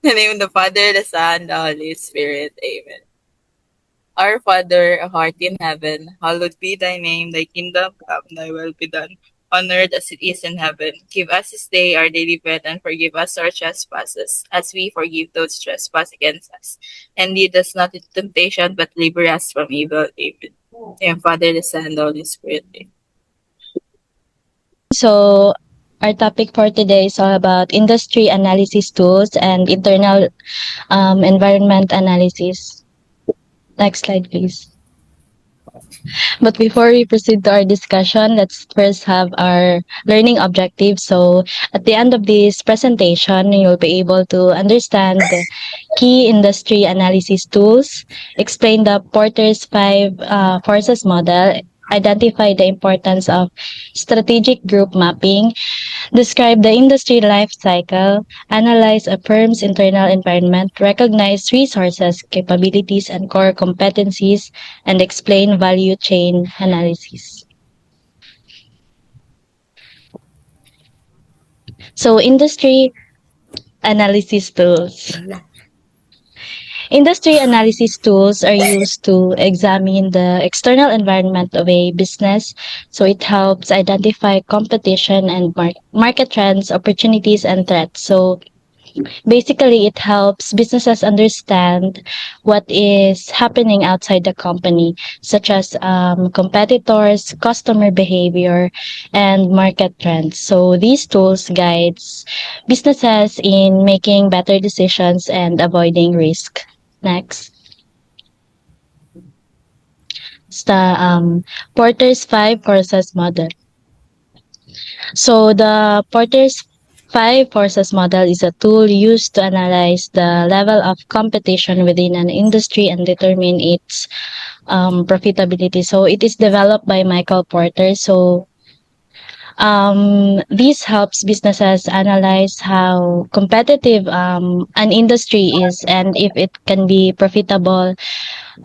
In the name of the Father, the Son, the Holy Spirit. Amen. Our Father, who art in heaven, hallowed be thy name, thy kingdom come, thy will be done, on earth as it is in heaven. Give us this day our daily bread, and forgive us our trespasses, as we forgive those who trespass against us. And lead us not into temptation, but deliver us from evil. Amen. And Father, the Son, and the Holy Spirit. Amen. So, our topic for today is all about industry analysis tools and internal environment analysis. Next slide, please. But before we proceed to our discussion, let's first have our learning objective. So, at the end of this presentation, you'll be able to understand the key industry analysis tools, explain the Porter's five forces model, identify the importance of strategic group mapping, describe the industry life cycle, analyze a firm's internal environment, recognize resources, capabilities, and core competencies, and explain value chain analysis. So, industry analysis tools. Industry analysis tools are used to examine the external environment of a business. So it helps identify competition and market trends, opportunities, and threats. So basically, it helps businesses understand what is happening outside the company, such as competitors, customer behavior, and market trends. So these tools guides businesses in making better decisions and avoiding risk. Next, it's the Porter's five forces model. So the Porter's five forces model is a tool used to analyze the level of competition within an industry and determine its profitability. So it is developed by Michael Porter. So this helps businesses analyze how competitive an industry is and if it can be profitable.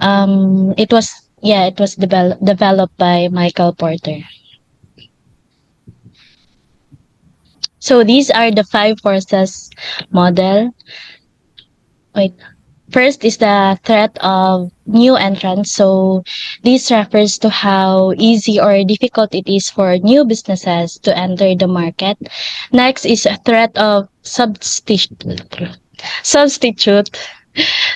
It was developed by Michael Porter. So these are the five forces model. Wait. First is the threat of new entrants. So this refers to how easy or difficult it is for new businesses to enter the market. Next is a threat of substitute.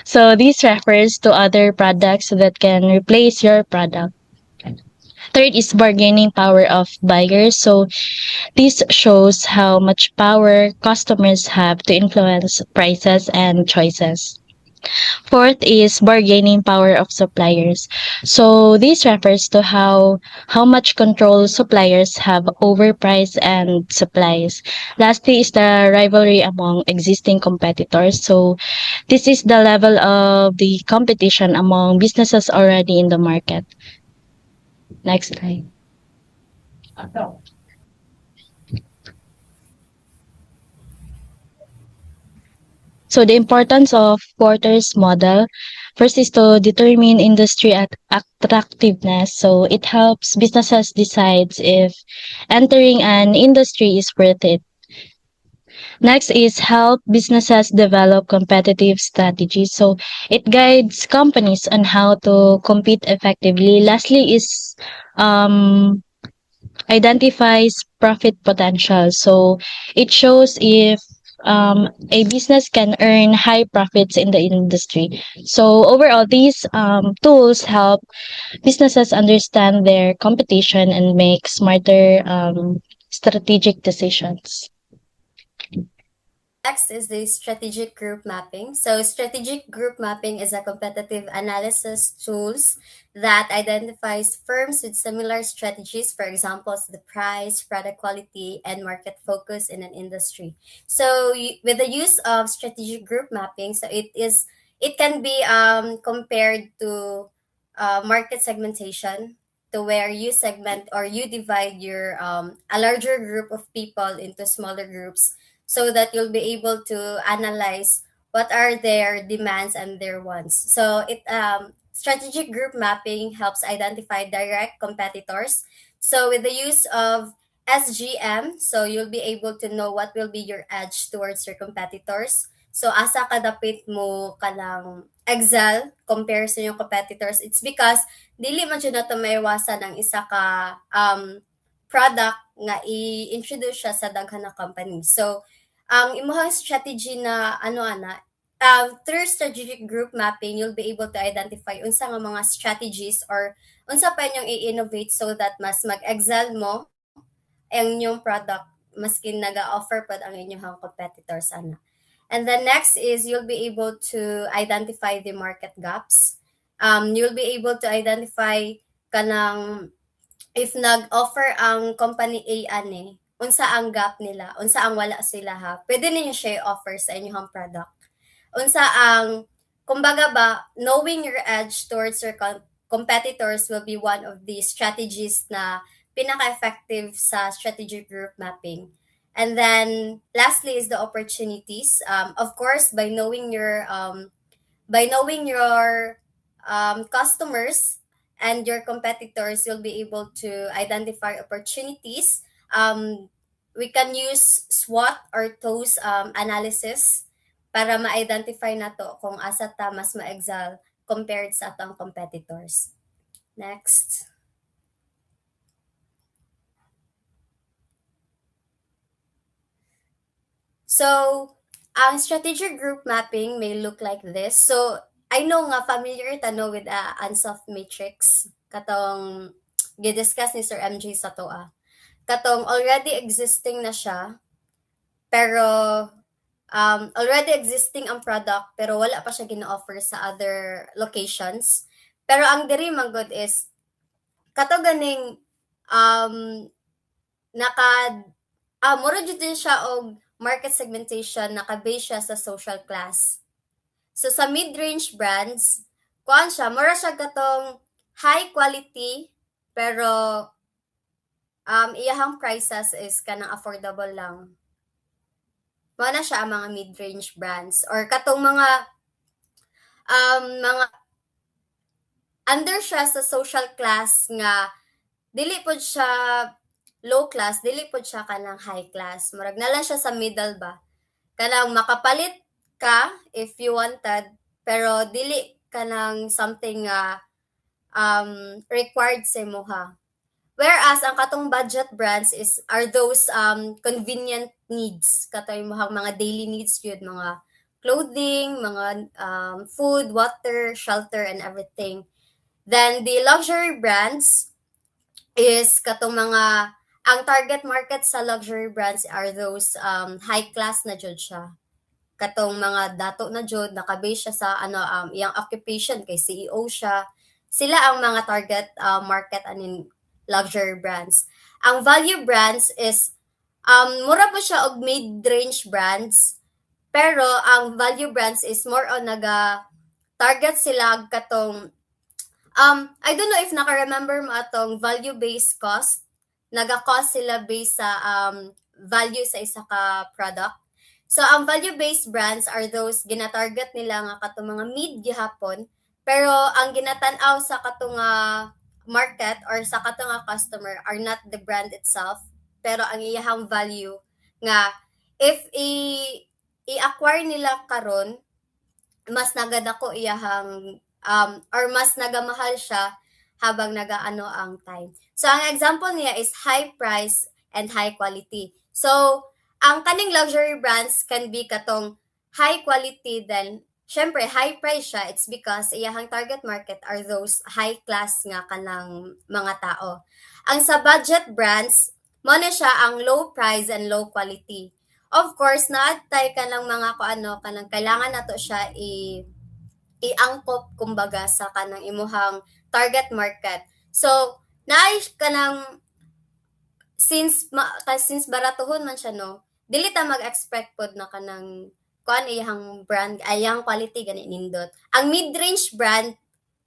So this refers to other products that can replace your product. Third is bargaining power of buyers. So this shows how much power customers have to influence prices and choices. Fourth is bargaining power of suppliers. So this refers to how much control suppliers have over price and supplies. Lastly is the rivalry among existing competitors. So this is the level of the competition among businesses already in the market. Next slide. So the importance of Porter's model, first is to determine industry attractiveness. So it helps businesses decide if entering an industry is worth it. Next is help businesses develop competitive strategies. So it guides companies on how to compete effectively. Lastly is um, identifies profit potential. So it shows if a business can earn high profits in the industry. So overall, these tools help businesses understand their competition and make smarter strategic decisions. Next is the strategic group mapping. So strategic group mapping is a competitive analysis tools that identifies firms with similar strategies, for example, the price, product quality, and market focus in an industry. So with the use of strategic group mapping, so it can be compared to market segmentation, to where you segment or you divide your a larger group of people into smaller groups, so that you'll be able to analyze what are their demands and their wants. So it strategic group mapping helps identify direct competitors. So with the use of SGM, so you'll be able to know what will be your edge towards your competitors. So asa ka dapit mo kanang excel compare sa yung competitors, it's because dili man jud nato maiwasan ang isa ka product nga i-introduce siya sa daghan na company. So ang imong strategy na ano ana, through strategic group mapping, you'll be able to identify unsa nga mga strategies or unsa pa inyong i-innovate so that mas mag-excel mo ang inyong product maski naga-offer pa ang inyong competitors ana. And then next is you'll be able to identify the market gaps. You'll be able to identify kanang if nag-offer ang company A ani, unsa ang gap nila, unsa ang wala sila ha. Pwede ninyo siya i-offer sa inyong product. Unsa ang kumbaga ba, knowing your edge towards your competitors will be one of the strategies na pinaka-effective sa strategic group mapping. And then lastly is the opportunities. Of course, by knowing your customers and your competitors, you'll be able to identify opportunities. We can use SWOT or TOES analysis para ma-identify na to kung asa ta mas ma-excel compared sa atong competitors. Next. So, ang strategic group mapping may look like this. So, I know nga familiar tano with Ansoff matrix katong gidiscuss ni Sir MJ sa toa. Katong already existing na siya pero already existing ang product pero wala pa siya gina-offer sa other locations. Pero ang diri man good is kato ganing mura jud din siya og market segmentation, naka-base siya sa social class. So sa mid-range brands, kuan siya, mura siya katong high quality pero iyahang prices is kanang affordable lang. Mao na siya ang mga mid-range brands or katong mga under siya sa social class nga dili pod siya low class, dili pod siya kanang high class. Murag na lang siya sa middle ba. Kanang makapalit ka if you wanted, pero dili kanang something required sa mo ha. Whereas ang katong budget brands are those convenient needs, katong mga daily needs yun, mga clothing, mga food, water, shelter, and everything. Then the luxury brands is katong mga ang target market sa luxury brands are those high class na jud siya. Katong mga dato na jud naka-base siya sa iyang occupation kay CEO siya. Sila ang mga target market anin luxury brands. Ang value brands is mura po siya og mid-range brands pero ang value brands is more on target sila katong I don't know if naka-remember mo atong value-based cost. Naga-cost sila based sa value sa isa ka product. So, ang value-based brands are those gina-target nila nga katong mga mid gihapon, pero ang ginatanaw sa katong market or sa katong customer are not the brand itself, pero ang iyahang value nga if i-acquire nila karon mas nagadako iyahang or mas nagamahal siya habang nagaano ang time. So, ang example niya is high price and high quality. So, ang kaning luxury brands can be katong high quality then syempre high price siya. It's because iyahang target market are those high class nga kanang mga tao. Ang sa budget brands, mo na siya ang low price and low quality. Of course, naadtay ka ng mga kanang kailangan nato siya iangkop kumbaga sa kanang imuhang target market. So, naay kanang since baratuhon man siya no, dili ta mag-expect pod na kanang kuan iyang brand, ayang quality gani nindot. Ang mid-range brand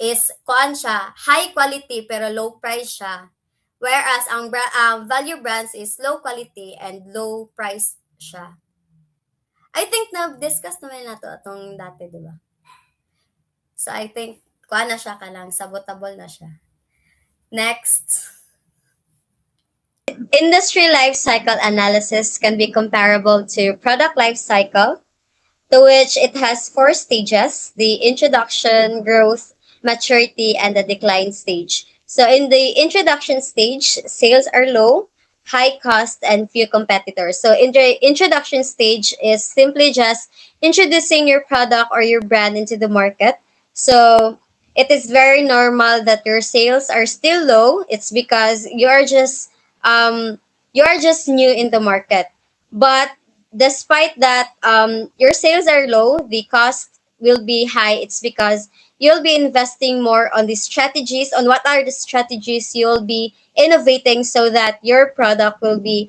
is kuan siya, high quality pero low price siya. Whereas ang value brands is low quality and low price siya. I think na-discuss naman nato atong dati, di ba? So, I think, kuha na siya ka lang. Sabotable na siya. Next. Industry life cycle analysis can be comparable to product life cycle. to which it has four stages: the introduction, growth, maturity, and the decline stage. So in the introduction stage, sales are low, high cost, and few competitors. So in the introduction stage is simply just introducing your product or your brand into the market. So it is very normal that your sales are still low. It's because you are just new in the market. But despite that, your sales are low, the cost will be high. It's because you'll be investing more on the strategies, on what are the strategies you'll be innovating so that your product will be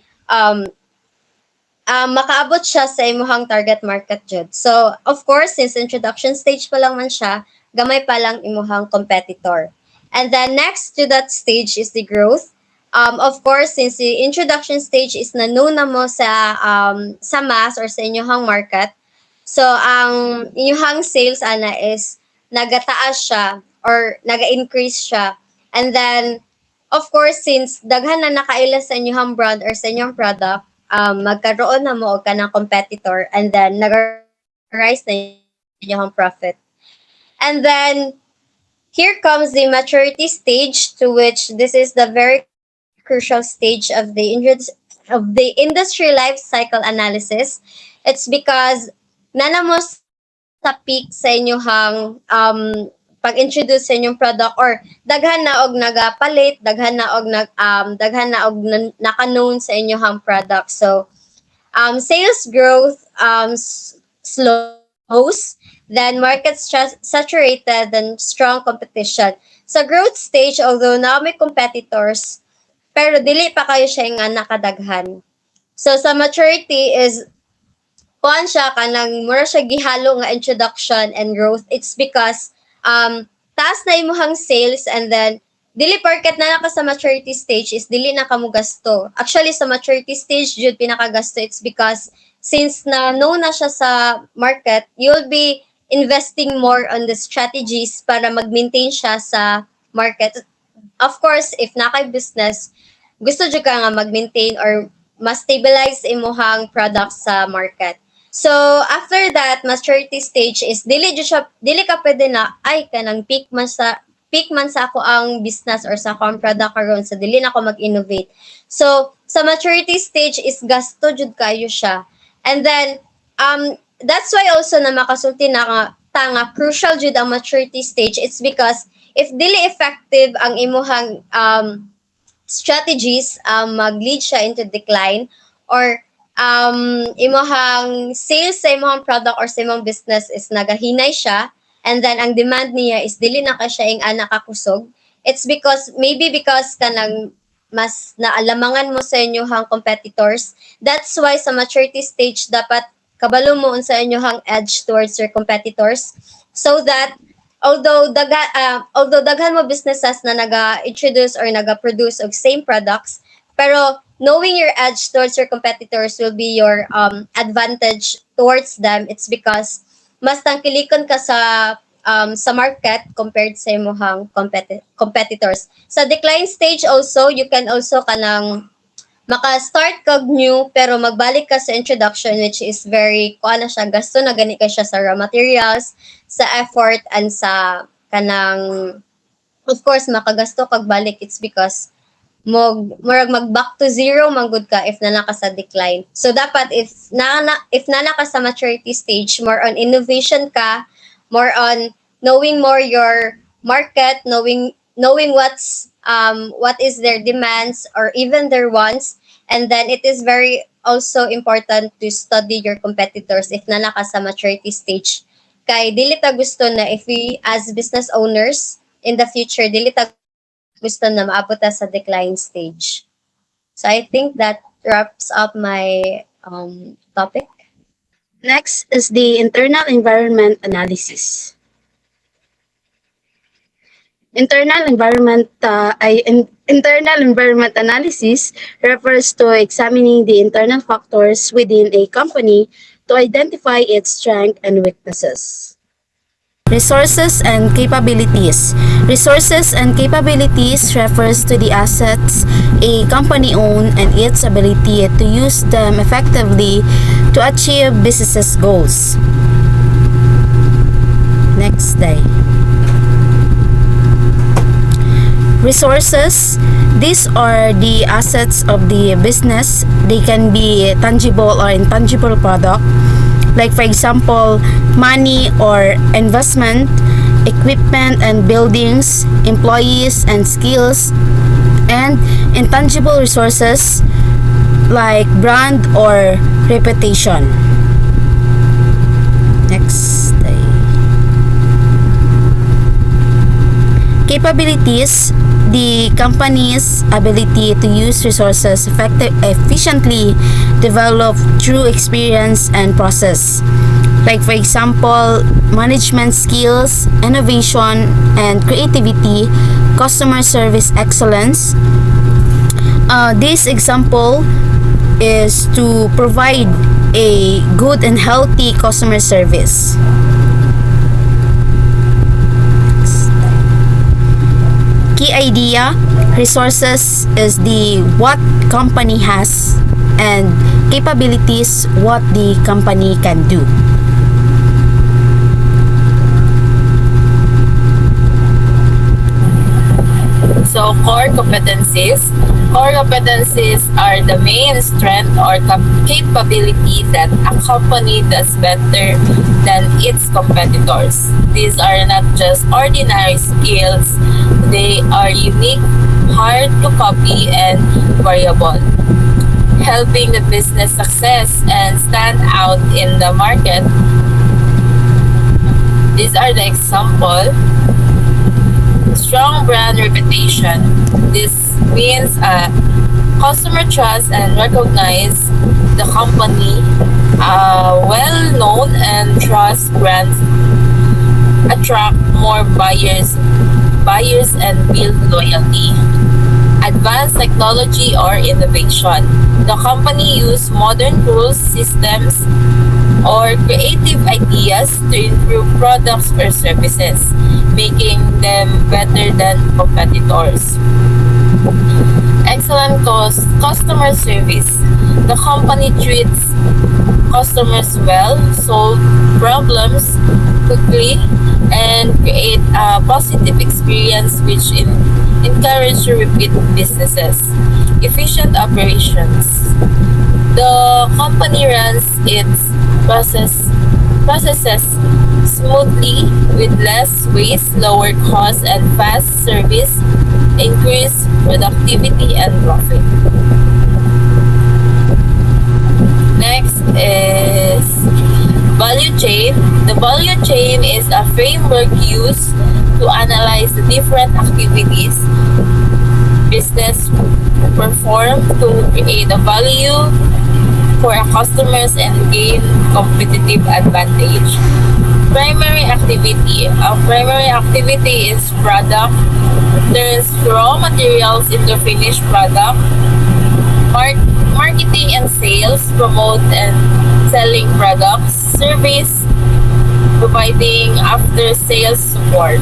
makaabot siya sa imuhang target market jud. So, of course, since introduction stage pa lang man siya, gamay pa lang imuhang competitor. And then next to that stage is the growth. Of course, since the introduction stage is na-know na mo sa mass or sa inyong market, so ang inyong sales ana is nagataas siya or naga-increase siya. And then, of course, since daghan na nakaila sa inyong brand or sa inyong product, magkaroon na mo og kanang competitor, and then nag-rise na inyong profit. And then here comes the maturity stage, to which this is the very crucial stage of the industry life cycle analysis. It's because nana mo sa peak sa inyong pag-introduce sa inyong product, or daghan na og nagapalit, daghan na og naka-known sa inyong product. So sales growth slows, then market saturated, then strong competition. Sa growth stage, although na may competitors, pero dili pa kayo siya nga nakadaghan. So sa maturity is kuan siya kanang mura siya gihalo nga introduction and growth. It's because taas na imuhang sales, and then dili porket na naka sa maturity stage is dili na kamo gasto. Actually sa maturity stage jud pinakagasto. It's because since na know na siya sa market, you'll be investing more on the strategies para mag-maintain siya sa market. Of course, if nakay business, gusto jud ka nga mag-maintain or mas stabilize imuhang products sa market. So after that maturity stage is dili ka pwede na ay kanang peak man sa ako ang business or sa akong product karon, so dili na ako mag-innovate. So sa maturity stage is gasto jud kayo siya. And then that's why also na makasulti na nga crucial jud ang maturity stage. It's because if dili effective ang imuhang strategies, mag-lead siya into decline, or imuhang sales sa imuhang product or sa imuhang business is nagahinay siya, and then ang demand niya is dili na ka siya ing nakakusog. It's because kanang mas naalamangan mo sa inyong competitors. That's why sa maturity stage dapat kabalo mo unsa inyong edge towards your competitors, so that although daghan mo businesses na naga-introduce or naga-produce og same products, pero knowing your edge towards your competitors will be your advantage towards them. It's because mas tangkilikon ka sa market compared sa imong competitors. Sa decline stage also, you can also kanang maka-start kag new pero magbalik ka sa introduction, which is very kuana siya, gasto na gani ka siya sa raw materials, sa effort, and sa kanang of course makagasto kag balik. It's because murag mag back to zero manggod ka if nana ka sa decline. So dapat if nana ka sa maturity stage, more on innovation ka, more on knowing more your market, knowing what is their demands or even their wants. And then it is very also important to study your competitors if nana ka sa maturity stage. Kay dili ta gusto na if we as business owners in the future, dili ta gusto na maabot ta sa decline stage. So I think that wraps up my topic. Next is the internal environment analysis. Internal environment analysis refers to examining the internal factors within a company to identify its strengths and weaknesses. Resources and capabilities. Resources and capabilities refers to the assets a company owns and its ability to use them effectively to achieve business goals. Next day. Resources. These are the assets of the business. They can be tangible or intangible product. Like for example, money or investment, equipment and buildings, employees and skills, and intangible resources like brand or reputation. Next day. Capabilities. The company's ability to use resources efficiently developed through experience and process. Like for example, management skills, innovation and creativity, customer service excellence. This example is to provide a good and healthy customer service. Key idea. Resources is the what company has, and capabilities what the company can do. So core competencies. Core competencies are the main strength or capability that a company does better than its competitors. These are not just ordinary skills, they are unique, hard to copy, and variable, helping the business success and stand out in the market. These are the example. Strong brand reputation. This means customer trust and recognize the company. Well-known and trust brands attract more buyers and build loyalty. Advanced technology or innovation. The company use modern tools, systems, or creative ideas to improve products or services, making them better than competitors. Excellent customer service. The company treats customers well, solve problems quickly, and create a positive experience which encourage repeat businesses. Efficient operations. The company runs its processes smoothly with less waste, lower costs, and fast service, increase productivity and profit. Next is value chain. The value chain is a framework used to analyze the different activities business perform to create a value for our customers and gain competitive advantage. Primary activity. Our primary activity is product, turns raw materials into finished product. Marketing and sales, promote and selling products. Service, providing after sales support.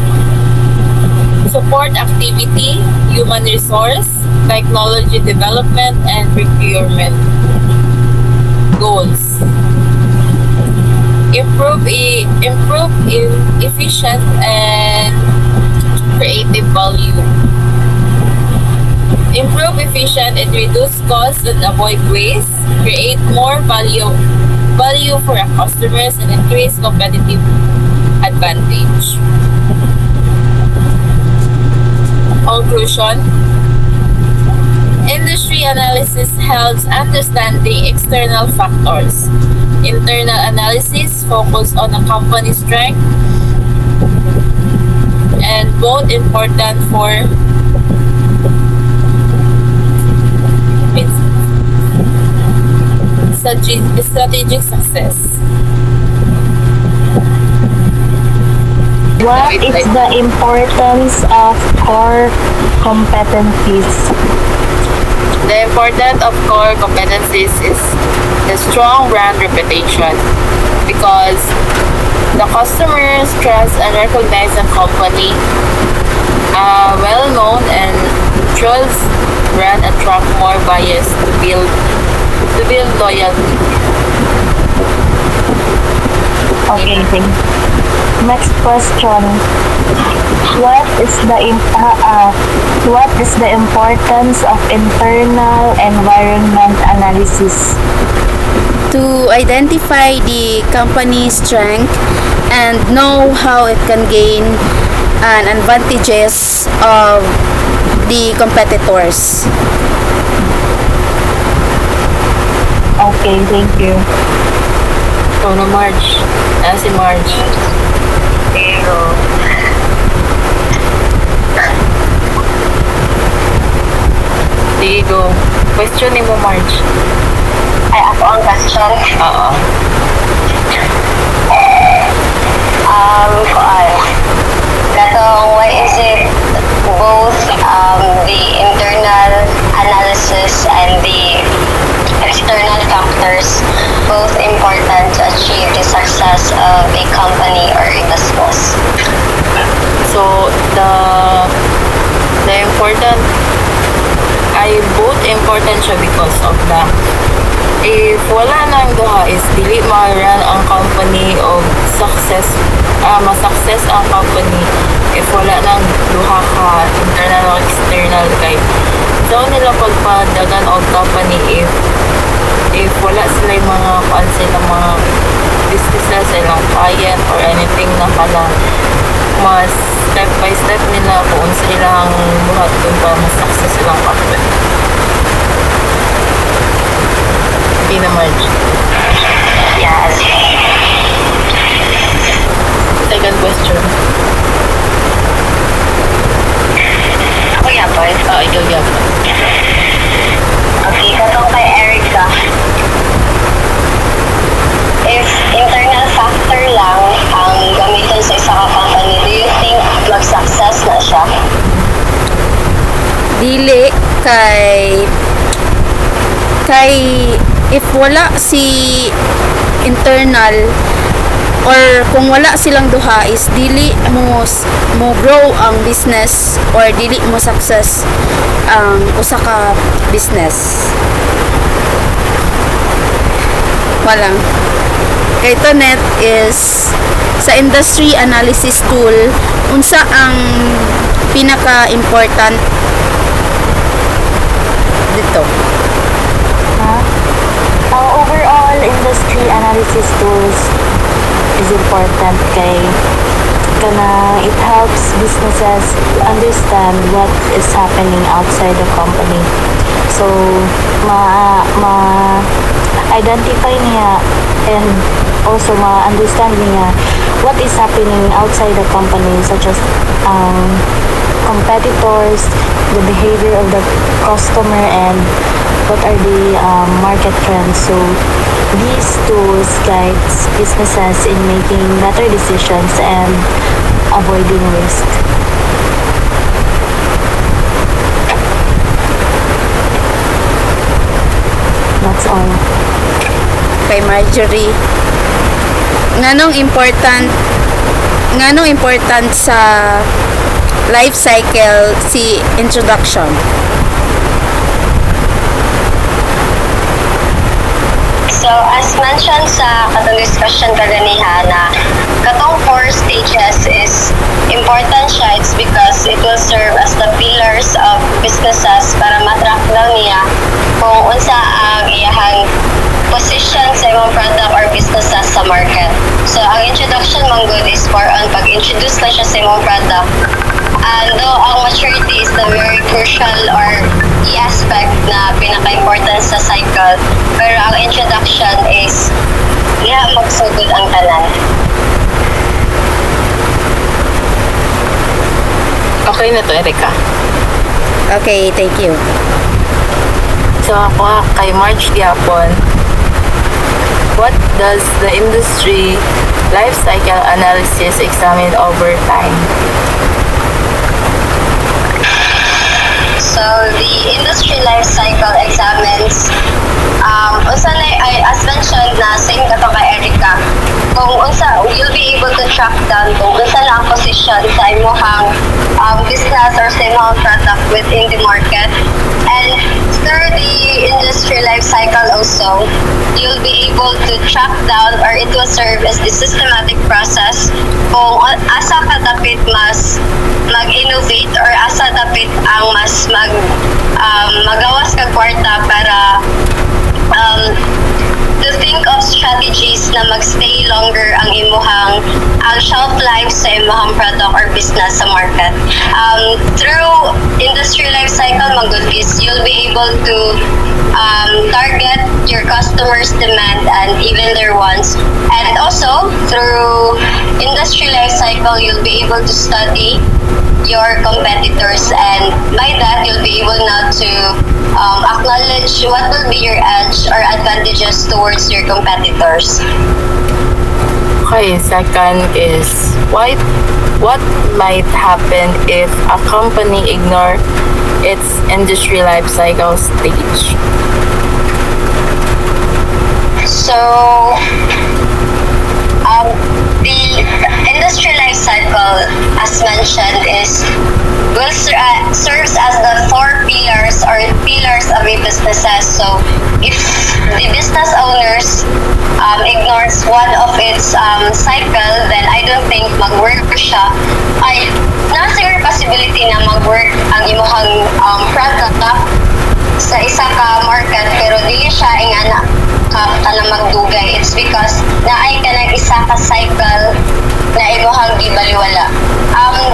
Support activity, human resource, technology development, and procurement. Goals. Improve in efficient and creative value. Improve efficient and reduce costs and avoid waste. Create more value for our customers and increase competitive advantage. Conclusion. Industry analysis helps understanding external factors. Internal analysis focus on a company's strength and both important for strategic success. What is the importance of core competencies? The importance of core competencies is the strong brand reputation because the customers trust and recognize the company. A well-known and trust brand attract more buyers to build loyalty. Okay, thank you. Next question. What is the importance of internal environment analysis? To identify the company's strength and know how it can gain an advantages of the competitors. Okay, thank you. Ikaw na, Marge. Si Marge. Pero, sige, go. Question ni mo, Marge. Ay, ako ang question. Oo. Katong, why is it both the internal analysis and the external factors both important to achieve the success of a company or a business? So, the important ay both important siya because of the if wala nang duha is dili ma-run ang company of success ma-success ang company if wala nang duha ka internal o external kay so nila pagpadagan og company if wala sila yung mga kuan sila mga businesses silang client or anything na kana mas step by step nila kung silang buhat dun para mas success silang company. Okay na, Marge. Yes. Second question. Ako yapon. Ikaw yapon. Okay, katong kay Erica. If internal factor lang ang gamitin sa isa ka company, do you think mag-success na siya? Dili kay if wala si internal or kung wala silang duha is dili mo grow ang business or dili mo success ang usa ka business. Walang. Kay Tonet is sa industry analysis tool unsa ang pinaka-important dito. Ang overall industry analysis tools is important kay it helps businesses to understand what is happening outside the company. So, ma-identify niya and also ma-understand niya what is happening outside the company such as competitors, the behavior of the customer, and what are the market trends. So these tools guides businesses in making better decisions and avoiding risk. That's all. Kay Marjorie, nganong important sa life cycle si introduction? So, as mentioned sa katong discussion kaganiha na katong 4 stages is important siya. It's because it will serve as the pillars of businesses para matrack lang niya kung unsa ang iyahang position sa imong product or businesses sa market. So, ang introduction mong good is for on pag-introduce na siya sa imong product. And though ang maturity is the very crucial or key aspect na pinaka-important sa cycle, pero ang introduction is magsugod ang tanan. Okay na to, Erica. Okay, thank you. So ako kay Marge Diapon, what does the industry life cycle analysis examine over time? So the industry life cycle examines as mentioned na same kato kay Erica, kung unsa you'll be able to track down kung unsa na ang position sa imong business or sa imong product within the market. And through the industry life cycle also, you'll be able to track down or it will serve as the systematic process kung asa ka dapit mas mag-innovate or asa dapit ang mas magawas ka kwarta para to think of strategies na magstay longer ang ang shelf life sa imuhang product or business sa market. Through industry life cycle, Magudis, you'll be able to target your customers' demand and even their wants. And also, through industry life cycle, you'll be able to study your competitors, and by that you'll be able now to acknowledge what will be your edge or advantages towards your competitors. Okay, second is what might happen if a company ignore its industry life cycle stage? So, the industry life cycle, as mentioned, serves as the four pillars or pillars of a businesses. So, if the business owners ignores one of its cycle, then I don't think mag-work siya. Ay, nasa possibility na mag-work ang imuhang product sa isa ka market, pero dili siya ingana ka na magdugay. It's because naay ka ng isa ka cycle na imuhang gibaliwala.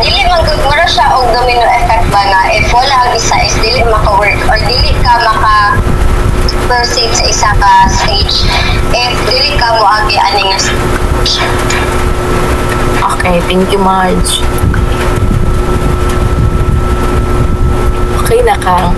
Dili magugmura siya og domino effect ba nga if wala ang isa is dili maka-work or dili ka proceed sa isa ka stage if dili ka mo agi aning stage. Okay, thank you, Marge. Okay na ka.